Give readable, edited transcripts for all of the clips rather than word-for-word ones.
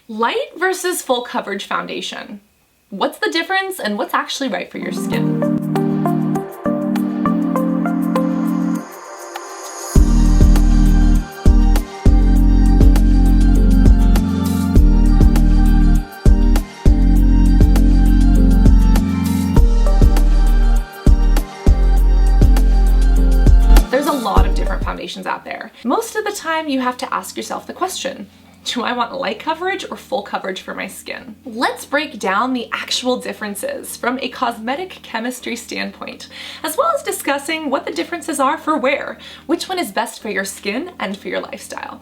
Light versus full coverage foundation. What's the difference and what's actually right for your skin? There's a lot of different foundations out there. Most of the time you have to ask yourself the question, do I want light coverage or full coverage for my skin? Let's break down the actual differences from a cosmetic chemistry standpoint, as well as discussing what the differences are for wear, which one is best for your skin and for your lifestyle.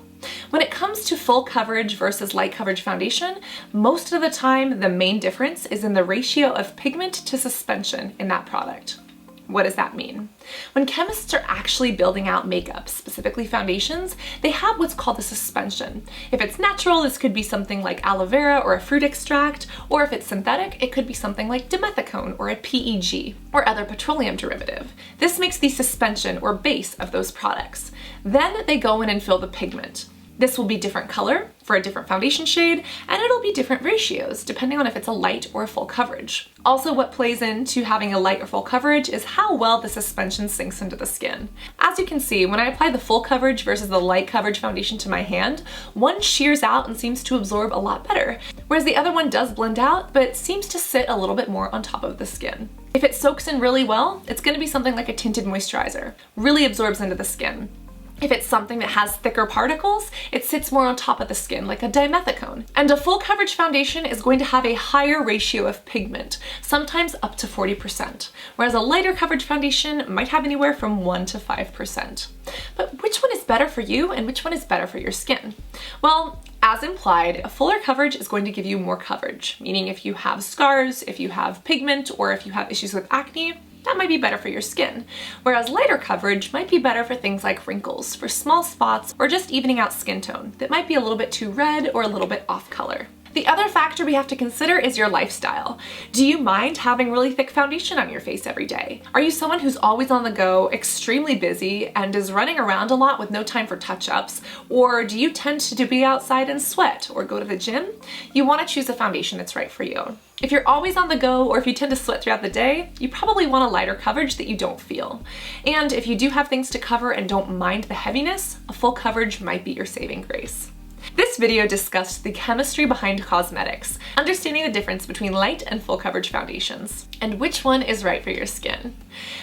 When it comes to full coverage versus light coverage foundation, most of the time the main difference is in the ratio of pigment to suspension in that product. What does that mean? When chemists are actually building out makeup, specifically foundations, they have what's called a suspension. If it's natural, this could be something like aloe vera or a fruit extract, or if it's synthetic, it could be something like dimethicone or a PEG, or other petroleum derivative. This makes the suspension or base of those products. Then they go in and fill the pigment. This will be different color for a different foundation shade, and it'll be different ratios depending on if it's a light or a full coverage. Also, what plays into having a light or full coverage is how well the suspension sinks into the skin. As you can see, when I apply the full coverage versus the light coverage foundation to my hand, one shears out and seems to absorb a lot better, whereas the other one does blend out, but seems to sit a little bit more on top of the skin. If it soaks in really well, it's going to be something like a tinted moisturizer, really absorbs into the skin. If it's something that has thicker particles, it sits more on top of the skin, like a dimethicone. And a full coverage foundation is going to have a higher ratio of pigment, sometimes up to 40%, whereas a lighter coverage foundation might have anywhere from 1 to 5%. But which one is better for you and which one is better for your skin? Well, as implied, a fuller coverage is going to give you more coverage, meaning if you have scars, if you have pigment, or if you have issues with acne, that might be better for your skin, whereas lighter coverage might be better for things like wrinkles, for small spots, or just evening out skin tone that might be a little bit too red or a little bit off color. The other factor we have to consider is your lifestyle. Do you mind having really thick foundation on your face every day? Are you someone who's always on the go, extremely busy, and is running around a lot with no time for touch-ups? Or do you tend to be outside and sweat or go to the gym? You want to choose a foundation that's right for you. If you're always on the go or if you tend to sweat throughout the day, you probably want a lighter coverage that you don't feel. And if you do have things to cover and don't mind the heaviness, a full coverage might be your saving grace. This video discussed the chemistry behind cosmetics, understanding the difference between light and full coverage foundations, and which one is right for your skin.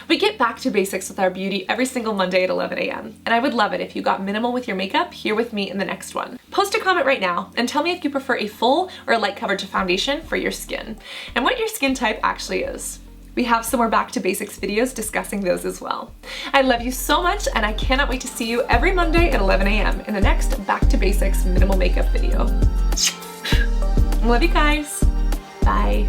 We get back to basics with our beauty every single Monday at 11 a.m., and I would love it if you got minimal with your makeup here with me in the next one. Post a comment right now and tell me if you prefer a full or a light coverage foundation for your skin, and what your skin type actually is. We have some more back to basics videos discussing those as well. I love you so much and I cannot wait to see you every Monday at 11 a.m. in the next back to basics minimal makeup video. Love you guys. Bye.